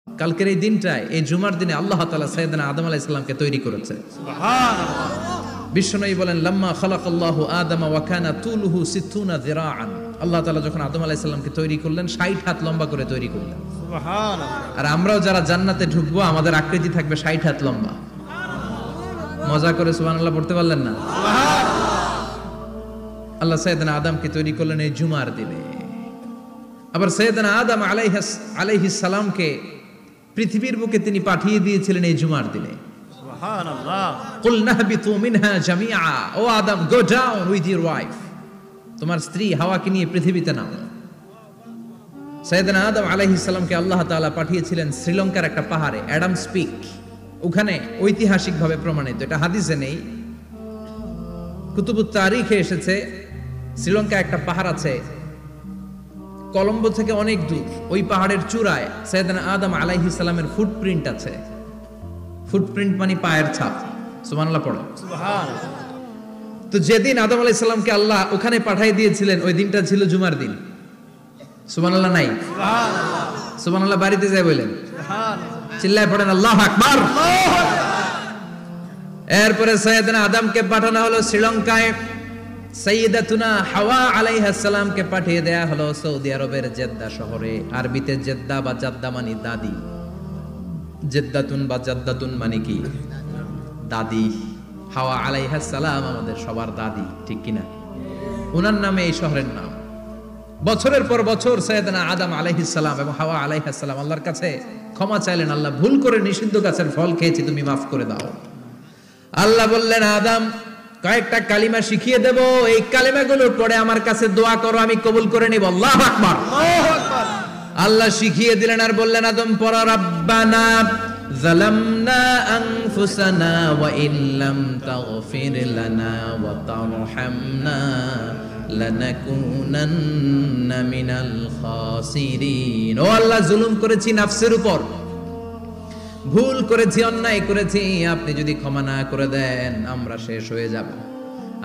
কালকের এই দিনটায়, এই জুমার দিনে আল্লাহ তাআলা সাইয়েদনা আদম আলাইহিস সালামকে তৈরি করেছে। সুবহানাল্লাহ। বিশ্বনবী বলেন, লাম্মা খালাকাল্লাহু আদামা ওয়া কানা তুলুহু 60 যিরাআন। আল্লাহ তাআলা যখন আদম আলাইহিস সালামকে তৈরি করলেন 60 হাত লম্বা করে তৈরি করলেন। সুবহানাল্লাহ। আর আমরাও যারা জান্নাতে ঢুকবো আমাদের আকৃতি থাকবে 60 হাত লম্বা। মজা করে সুবহানাল্লাহ পড়তে পারলেন না? সুবহানাল্লাহ। আল্লাহ সাইয়েদনা আদমকে তৈরি করলেন এই জুমার দিনে। আবার সাইয়েদনা আদম আলাইহিস সালামকে পৃথিবীর বুকে তিনি পাঠিয়ে দিয়েছিলেন এই জুমার দিনে। সুবহানাল্লাহ। কুল নাহবিতু মিনহা জামিআ, ও আদম, go down with your wife, তোমার স্ত্রী হাওয়াকে নিয়ে পৃথিবীতে নামো। সাইয়েদনা আদম আলাইহিস সালামকে আল্লাহ তাআলা পাঠিয়েছিলেন শ্রীলঙ্কার একটা পাহাড়ে, অ্যাডামস পিক। ওখানে ঐতিহাসিকভাবে প্রমাণিত, এটা হাদিসে নেই, কুতুবুত তারিখে এসেছে। শ্রীলঙ্কায় একটা পাহাড় আছে, কলম্বো থেকে অনেক দূর। ওই পাহাড়ের চূড়ায় সাইয়েদনা আদম আলাইহিস সালামের ফুটপ্রিন্ট আছে। ফুটপ্রিন্ট মানে পায়ের ছাপ। সুবহানাল্লাহ পড়ো। সুবহানাল্লাহ। তো যেদিন আদম আলাইহিস সালামকে আল্লাহ ওখানে পাঠিয়ে দিয়েছিলেন ওই দিনটা ছিল জুমার দিন। সুবহানাল্লাহ নাই? সুবহানাল্লাহ। সুবহানাল্লাহ বাড়িতে যাই বলেন। সুবহানাল্লাহ। চিল্লায় পড়েন আল্লাহু আকবার। আল্লাহু আকবার। এরপরে সাইয়েদনা আদমকে পাঠানো হলো শ্রীলঙ্কায়। সাইয়্যিদাতুনা হাওয়া আলাইহিস সালামকে পাঠিয়ে দেয়া হলো সৌদি আরবের জেদ্দা শহরে। আরবিতে জেদ্দা বা জাদ্দা মানে দাদি। জেদ্দাতুন বা জাদ্দাতুন মানে কি? দাদি। হাওয়া আলাইহিস সালাম আমাদের সবার দাদি, ঠিক কিনা? ওনার নামে এই শহরের নাম। বছরের পর বছর সাইয়েদনা আদম আলাইহিস সালাম এবং হাওয়া আলাইহিস সালাম আল্লাহর কাছে ক্ষমা চাইলেন, আল্লাহ ভুল করে নিষিদ্ধ গাছের ফল খেয়েছি, তুমি মাফ করে দাও। আল্লাহ বললেন, আদম, কয়েকটা কালিমা শিখিয়ে দেব, এই কালিমাগুলো পড়ে আমার কাছে দোয়া করো, আমি কবুল করে নিব। আল্লাহু আকবার। আল্লাহু আকবার। আল্লাহ শিখিয়ে দিলেন আর বললেন, আদম পড়ো, রাব্বানা যালামনা আনফুসানা ওয়া ইল্লাম তাগফির লানা ওয়া তারহামনা লানাকুনান্না মিনাল খাসিরিন। ও আল্লাহ, জুলুম করেছি নাফসের উপর, ভুল করেছি, অন্যায় করেছি, আপনি যদি ক্ষমা না করে দেন আমরা শেষ হয়ে যাব,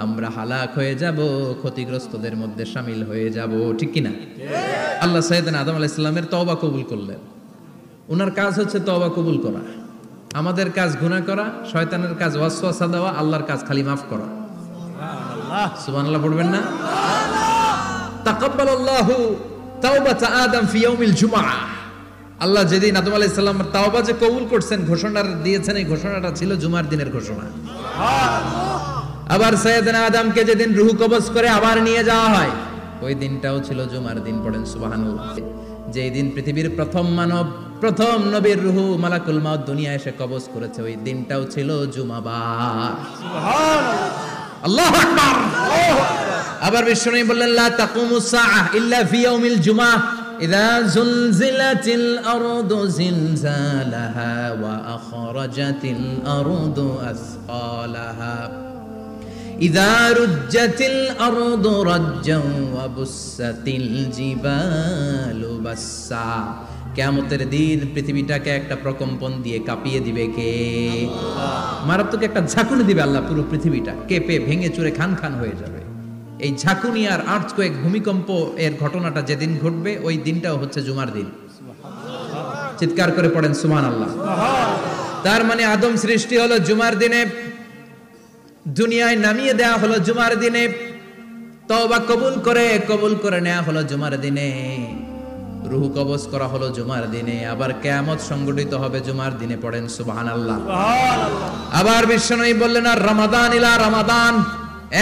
আমরা হালাক হয়ে যাব, ক্ষতিগ্রস্তদের মধ্যে শামিল হয়ে যাব, ঠিক কিনা? আল্লাহ সাইয়েদনা আদম আলাইহিস সালামের তওবা কবুল করলেন। ওনার কাজ হচ্ছে তওবা কবুল করা। আমাদের কাজ গুনাহ করা, শয়তানের কাজ ওয়াসওয়াসা দেওয়া, আল্লাহর কাজ খালি মাফ করা। সুবহানাল্লাহ। সুবহানাল্লাহ পড়বেন না? তাকাব্বালাল্লাহু তাওবাতা আদম ফি ইয়াউমিল জুমআহ। আল্লাহ যেদিন আদম আলাইহিস সালামের তাওবা যে কবুল করছেন, ঘোষণা দিয়েছেন, এই ঘোষণাটা ছিল জুমার দিনের ঘোষণা। আবার সাইয়েদনা আদমকে যেদিন রূহ কবজ করে আবার নিয়ে যাওয়া হয়, ওই দিনটাও ছিল জুমার দিন। পড়েন সুবহানাল্লাহ। যেই দিন পৃথিবীর প্রথম মানব, প্রথম নবীর রূহ মালাকুল মাউত দুনিয়ায় এসে কবজ করেছে, ওই দিনটাও ছিল জুমাবার। সুবহানাল্লাহ। আল্লাহু আকবার। আল্লাহু আকবার। আবার বিশ্বনবী বললেন, লা তাকুমুস সাআহ ইল্লা ফি ইয়াউমিল জুমআহ ইযা যুলজিলাতিল আরদু জিলজালাহা ওয়া আখরাজাতিল আরদু আসকালাহা ইযা রুজ্জাতিল আরদু রাজ্জান ওয়া বুসাতিল জিবালু বাসসা। কিয়ামতের দিন পৃথিবীটাকে একটা প্রকম্পন দিয়ে কাঁপিয়ে দিবে কে? আল্লাহ। মারাত্মক একটা ঝাঁকুনি দিবে আল্লাহ, পুরো পৃথিবীটা কেঁপে ভেঙে চুরে খান খান হয়ে যাবে। এই ঝাঁকুনি আর আর্থকোয়েক, ভূমিকম্প এর ঘটনাটা যেদিন ঘটবে ওই দিনটাও হচ্ছে জুমার দিন। চিৎকার করে পড়েন সুবহানাল্লাহ। তার মানে আদম সৃষ্টি হলো জুমার দিনে, দুনিয়ায় নামিয়ে দেয়া হলো জুমার দিনে, তওবা কবুল করে নেওয়া হলো জুমার দিনে, রূহ কবজ করা হলো জুমার দিনে, আবার কিয়ামত সংগঠিত হবে জুমার দিনে। পড়েন সুবহানাল্লাহ। আবার বিশ্বনবী বললেন, আর রমাদান ইলা রমাদান,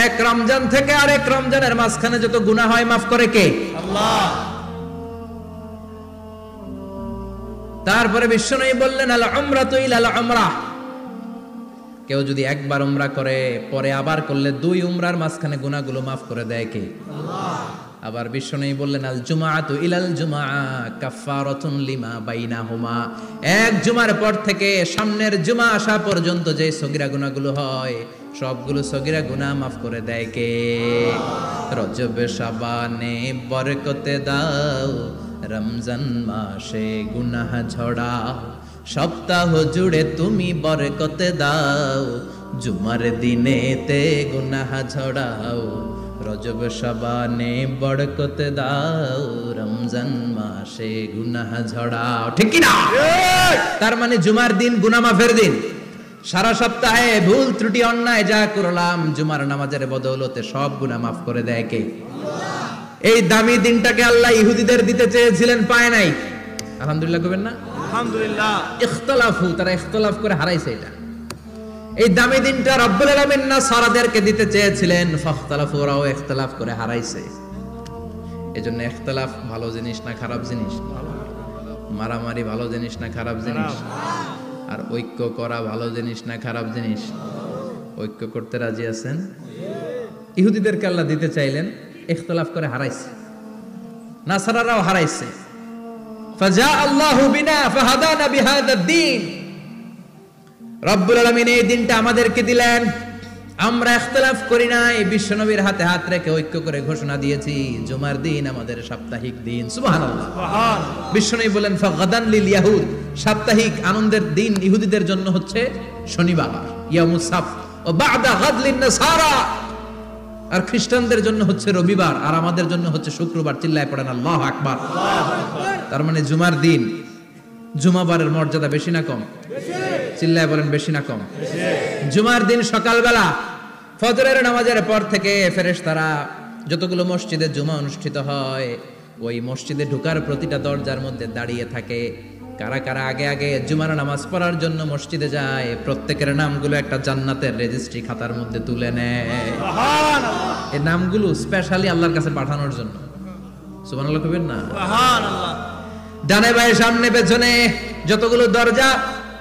এক রমজান থেকে আরেক রমজানের মাঝখানে যত গুনাহ হয় মাফ করে কে? আল্লাহ। তারপরে বিশ্বনবী বললেন, আল উমরাতু ইলাল উমরাহ, কেউ যদি একবার উমরা করে পরে আবার করলে 2 উমরার মাঝখানে গুনাহগুলো মাফ করে দেয় কে? আল্লাহ। আবার বিশ্বনবী বললেন, আল জুমআতু ইলাল জুমআহ কাফফারাতুন লিমা বাইনাহুমা, এক জুমার পর থেকে সামনের জুমা আসা পর্যন্ত যে সগীরা গুনাহগুলো হয় সবগুলো সগীরা গুনাহ মাফ করে দেয় কে? রজব শাবানে বরকতে দাও, রমজান মাসে গুনাহ ঝড়াও, সপ্তাহ জুড়ে তুমি বরকতে দাও, জুমার দিনেতে গুনাহ ঝড়াও, রজব শাবানে বরকত দাও, রমজান মাসে গুনাহ ঝড়াও। ঠিক কি না? তার মানে জুমার দিন গুনাহ মাফের দিন। সারা সপ্তাহে ভুল ত্রুটি অন্যায় যা করলাম জুমার নামাজের বদৌলতে সব গুনাহ মাফ করে দেয় কে? এই দামি দিনটাকে আল্লাহ ইহুদিদের দিতে চেয়েছিলেন, পায় নাই। আলহামদুলিল্লাহ কইবেন না? আলহামদুলিল্লাহ। ইখতিলাফু, তারা ইখতিলাফ করে হারাইছে এটা। এই দামি দিনটা রব্বুল আলামিন নাসারাদেরকে দিতে চেয়েছিলেন, ফাখতালাফু, ওরাও ইখতিলাফ করে হারাইছে। এজন্য ইখতিলাফ ভালো জিনিস না খারাপ জিনিস? মারামারি ভালো জিনিস না খারাপ জিনিস? আর ঐক্য করা ভালো জিনিস না খারাপ জিনিস? ঐক্য করতে রাজি আছেন? ইহুদিদেরকে আল্লাহ দিতে চাইলেন, ইখতিলাফ করে হারাইছে। নাসারারাও হারাইছে। ফাজা আল্লাহু বিনা ফাহাদানা বিহাদা দ্বীন। রব্বুল আলামিন এই দিনটা আমাদেরকে দিলেন, আমরা ইখতিলাফ করি নাই, বিশ্বনবীর হাতে হাত রেখে ঐক্য করে ঘোষণা দিয়েছি জুমার দিন আমাদের সাপ্তাহিক দিন। সুবহানাল্লাহ। বিশ্বনবী বলেন ফাগাদান লিল ইয়াহুদ, সাপ্তাহিক আনন্দের দিন ইহুদিদের জন্য হচ্ছে শনিবার, ইয়ামুস সাবত, ও বাদা গাদ লিন নাসারা, আর খ্রিস্টানদের জন্য হচ্ছে রবিবার, আর আমাদের জন্য হচ্ছে শুক্রবার। চিল্লায় পড়েন আল্লাহু আকবার। তার মানে জুমার দিন, জুমাবারের মর্যাদা বেশি না কম? চিল্লায় বলেন বেশি না কম? জুমার দিন সকালবেলা ফজরের নামাজের পর থেকে ফেরেশতারা যতগুলো মসজিদে জুমা অনুষ্ঠিত হয় ওই মসজিদে ঢোকার প্রতিটা দরজার মধ্যে দাঁড়িয়ে থাকে। কারা কারা আগে আগে জুমার নামাজ পড়ার জন্য মসজিদে যায়, প্রত্যেকের নামগুলো একটা জান্নাতের রেজিস্ট্রি খাতার মধ্যে তুলে নেয়। এই নামগুলো স্পেশালি আল্লাহর কাছে পাঠানোর জন্য। সুবহানাল্লাহ কইবেন না? সুবহানাল্লাহ। ডানে বায়ে সামনে পেছনে যতগুলো দরজা,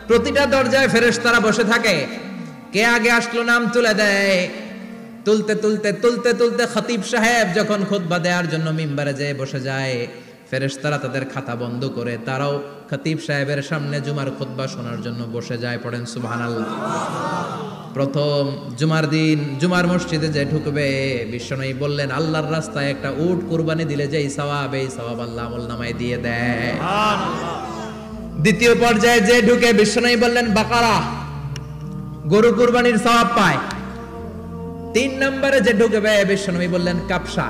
প্রতিটা দরজায় ফেরেশতারা বসে থাকে। কে আগে আসলো নাম তুলে দেয়। তুলতে তুলতে তুলতে তুলতে খতিব সাহেব যখন খুতবা দেওয়ার জন্য মিম্বারে যেয়ে বসে যায়, ফেরেশতারা তাদের খাতা বন্ধ করে তারাও খতিব সাহেবের সামনে জুমার খুতবা শোনার জন্য বসে যায়। পড়েন সুবহানাল্লাহ। প্রথম জুমার দিন জুমার মসজিদে যে ঢুকবে, বিশ্বনবী বললেন আল্লাহর রাস্তায় একটা উট কুরবানি দিলে যেই সওয়াব, এই সওয়াব আল্লাহ আমলনামায় দিয়ে দেয়। দ্বিতীয় পর্যায়ে যে ঢুকে, বিশ্বনবী বললেন বাকারা, গরু কুরবানির সওয়াব পায়। 3 নম্বরে যে ঢুকবে, বিশ্বনবী বললেন কাবসা,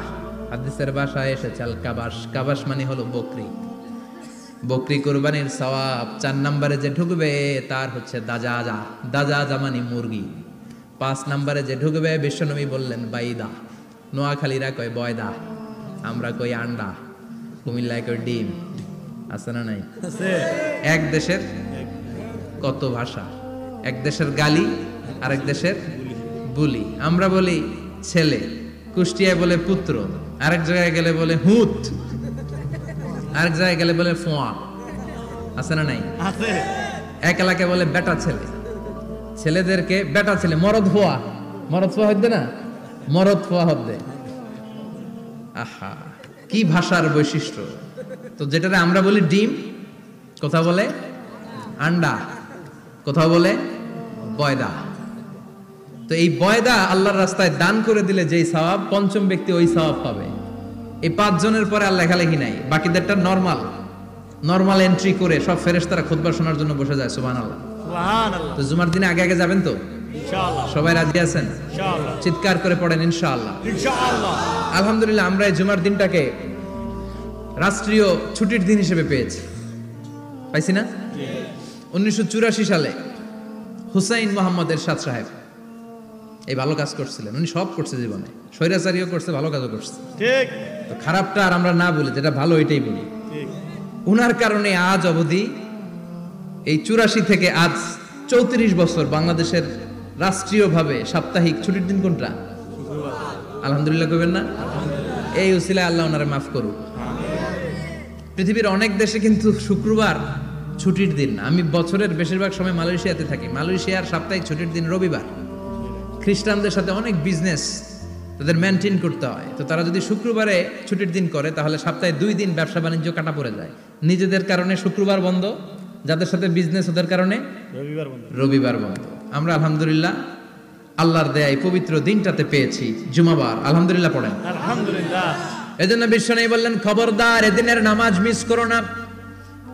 হাদিসের ভাষায় এসেছে আল কাবাস, কাবাস মানে হলো বকরি, বকরি কুরবানির সওয়াব। 4 নম্বরে যে ঢুকবে তার হচ্ছে দাজাজা, দাজাজা মানে মুরগি। 5 নম্বরে যে ঢুকবে, বিশ্বনবী বললেন বাইদা, নোয়াখালীরা কয় বয়দা, আমরা কই আন্ডা, কুমিল্লায় কই ডিম। আছে না নাই? এক দেশের কত ভাষা, এক দেশের গালি আরেক দেশের বুলি। আমরা বলি ছেলে, কুষ্টিয়ায় বলে পুত্র, আরেক জায়গায় গেলে বলে হুত, আরেক জায়গায় গেলে বলে ফোয়া। আছে না নাই? আছে। এক এলাকায় বলে বেটা ছেলে, ছেলেদেরকে বেটা ছেলে। মরদ ফোয়া, মরদ ফোয়া হইতে না, মরদ ফোয়া হতে। আহা, কি ভাষার বৈশিষ্ট্য। তো যেটারে আমরা বলি ডিম, কোথাও বলে আন্ডা, কোথাও বলে বয়দা। তো এই বয়দা আল্লাহর রাস্তায় দান করে দিলে যেই সওয়াব, পঞ্চম ব্যক্তি ওই সওয়াব পাবে। এই 5 জনের পরে আর লেখালেখি নাই, বাকিদেরটা নরমাল এন্ট্রি করে সব ফেরেশতারা খুতবা শোনার জন্য বসে যায়। সুবহানাল্লাহ। সুবহানাল্লাহ। তো জুমার দিনে আগে আগে যাবেন তো? ইনশাআল্লাহ। সবাই রাজি আছেন? ইনশাআল্লাহ। চিৎকার করে পড়েন ইনশাআল্লাহ। ইনশাআল্লাহ। আলহামদুলিল্লাহ, আমরা এই জুমার দিনটাকে রাষ্ট্রীয় ছুটির দিন হিসেবে পেয়েছি, পাইছি না? 1984 সালে হুসাইন মোহাম্মদ এরশাদ সাহেব এই ভালো কাজ করছিলেন। উনি সব করছে জীবনে, স্বৈরাচারীও করছে, ভালো কাজও করছে। ঠিক। তো খারাপটা আর আমরা না বলি, যেটা ভালো এটাই বলি। ঠিক। উনার কারণে আজ অবধি এই 84 থেকে আজ 34 বছর বাংলাদেশের রাষ্ট্রীয়ভাবে সাপ্তাহিক ছুটির দিন কোনটা? আলহামদুলিল্লাহ কইবেন না? এই উসিলায় আল্লাহ ওনারে মাফ করুক। পৃথিবীর অনেক দেশে কিন্তু শুক্রবার ছুটির দিন না। আমি বছরের বেশিরভাগ সময় মালয়েশিয়াতে থাকি। মালয়েশিয়ার সাপ্তাহিক ছুটির দিন রবিবার। খ্রিস্টানদের সাথে অনেক বিজনেস তাদের মেনটেন করতে হয়। তো তারা যদি শুক্রবারে ছুটির দিন করে তাহলে সপ্তাহে 2 দিন ব্যবসা বাণিজ্য কাটা পড়ে যায়। নিজেদের কারণে শুক্রবার বন্ধ, যাদের সাথে বিজনেস ওদের কারণে রবিবার বন্ধ। আমরা আলহামদুলিল্লাহ আল্লাহর দেয়ায় পবিত্র দিনটাতে পেয়েছি জুমাবার। আলহামদুলিল্লাহ পড়েন আলহামদুলিল্লাহ। এজন্য বিশ্বনবী বললেন খবরদার এদিনের নামাজ মিস করো না।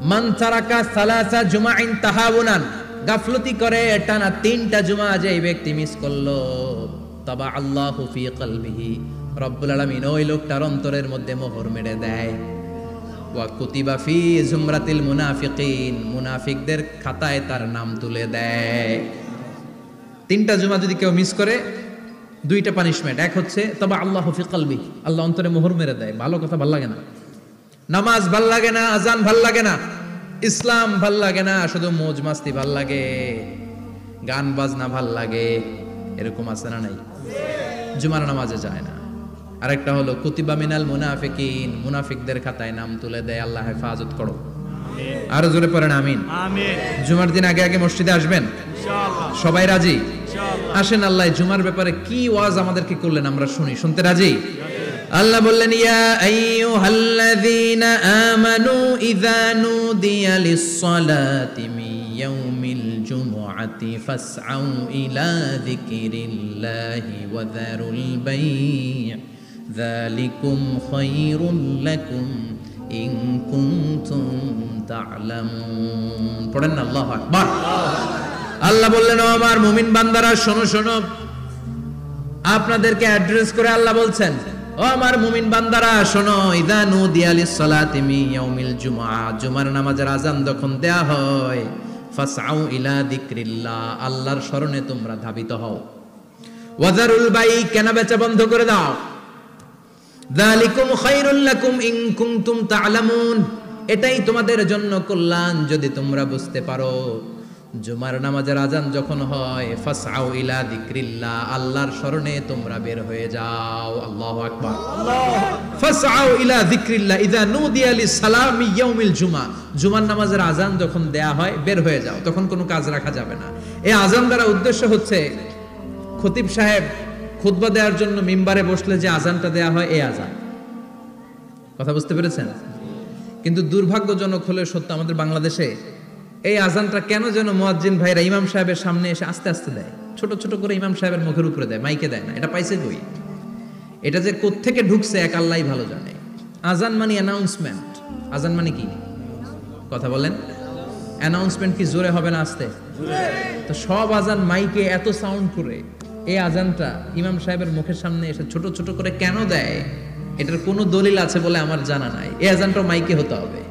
মান তারাকা সালাসা জুমাইন তাহাউনান, গাফলতি করে টানা 3টা জুমা যে ব্যক্তি মিস করলো, তাবা আল্লাহু ফি কলবিহি, রব্বুল আলামিন ওই লোকটার অন্তরের মধ্যে মোহর মেরে দেয়। ওয়া কুতিবা ফি জুমরাতিল মুনাফিকিন, মুনাফিকদের খাতায় তার নাম তুলে দেয়। 3টা জুমা যদি কেউ মিস করে 2টা পানিশমেন্ট। এক হচ্ছে তবা আল্লাহু ফি কলবি, আল্লাহ অন্তরে মোহর মেরে দেয়। ভালো কথা ভাল লাগে না, নামাজ ভাল লাগে না, আজান ভাল লাগে না, ইসলাম ভাল লাগে না, শুধু মौज মাস্তি ভাল লাগে, গান বাজনা ভাল লাগে, এরকম আছে না নাই? জুমার নামাজে যায় না। আরেকটা হলো কুতিবা মিনাল মুনাফিকিন, মুনাফিকদের খাতায় নাম তুলে দেয়। আল্লাহ হেফাজত করো। আরো জোরে পড়েন আমিন। আমিন। জুমার দিন আগে আগে মসজিদে আসবেন ইনশাআল্লাহ। সবাই রাজি? ইনশাআল্লাহ। আসেন, আল্লাহ জুমার ব্যাপারে কি ওয়াজ আমাদেরকে করলেন আমরা শুনি। শুনতে রাজি? আল্লাহ বললেন ইয়া আইয়ুহাল্লাযীনা আমানু ইযা নুদিয়া লিস-সালাতি মিন ইয়াউমিল জুমআতি ফাসআউ ইলা যিকরিল্লাহি ওয়া যারুল বাই', যালিকুম খায়রুল লাকুম ইন কুনতুম তা'লামুন। পড়েন না আল্লাহু আকবার। আল্লাহ বললেন ও আমার মুমিন বান্দারা শোনো শোনো। আপনাদেরকে অ্যাড্রেস করে আল্লাহ বলছেন ও আমার মুমিন বান্দারা শোনো, ইযা নুদিয়া লিস-সালাতি মিন ইয়াউমিল জুমআ, জুমার নামাজের আযান যখন দেয়া হয়, ফাসআউ ইলা যিকরিল্লাহ, আল্লাহর স্মরণে তোমরা ধাবিত হও। ওয়া যারুল বাই', কেনা বেচা বন্ধ করে দাও। যালিকুম খায়রুল লাকুম ইন কুনতুম তা'লামুন, এটাই তোমাদের জন্য কল্যাণ যদি তোমরা বুঝতে পারো। জুমার নামাজের আযান যখন হয়, ফাসআউ ইলা যিকরিল্লাহ, আল্লাহর স্মরণে তোমরা বের হয়ে যাও। আল্লাহু আকবার। ফাসআউ ইলা যিকরিল্লাহ ইযা নুদিয়া লিস-সালামি ইয়াউমিল জুমআ, জুমার নামাজের আযান যখন দেয়া হয় বের হয়ে যাও, তখন কোনো কাজ রাখা যাবে না। এই আযান দ্বারা উদ্দেশ্য হচ্ছে খতিব সাহেব খুতবা দেওয়ার জন্য মিম্বারে বসলে যে আযানটা দেয়া হয় এই আযান। কথা বুঝতে পেরেছেন? কিন্তু দুর্ভাগ্যজনক হলে সত্য, আমাদের বাংলাদেশে এই আজানটা কেন যেন মুয়াজ্জিন ভাইরা ইমাম সাহেবের সামনে এসে আস্তে আস্তে দেয়, ছোট ছোট করে ইমাম সাহেবের মুখের উপরে দেয়, মাইকে দেয় না। এটা পাইছে কই? এটা যে কোত্থেকে ঢুকছে এক আল্লাহই ভালো জানে। আজান মানে অ্যানাউন্সমেন্ট। আজান মানে কি? কথা বলেন। অ্যানাউন্সমেন্ট কি জোরে হবে না আস্তে? তো সব আজান মাইকে এত সাউন্ড করে, এই আজানটা ইমাম সাহেবের মুখের সামনে এসে ছোট ছোট করে কেন দেয়? এটার কোনো দলিল আছে বলে আমার জানা নাই। এই আজানটা মাইকে হতে হবে।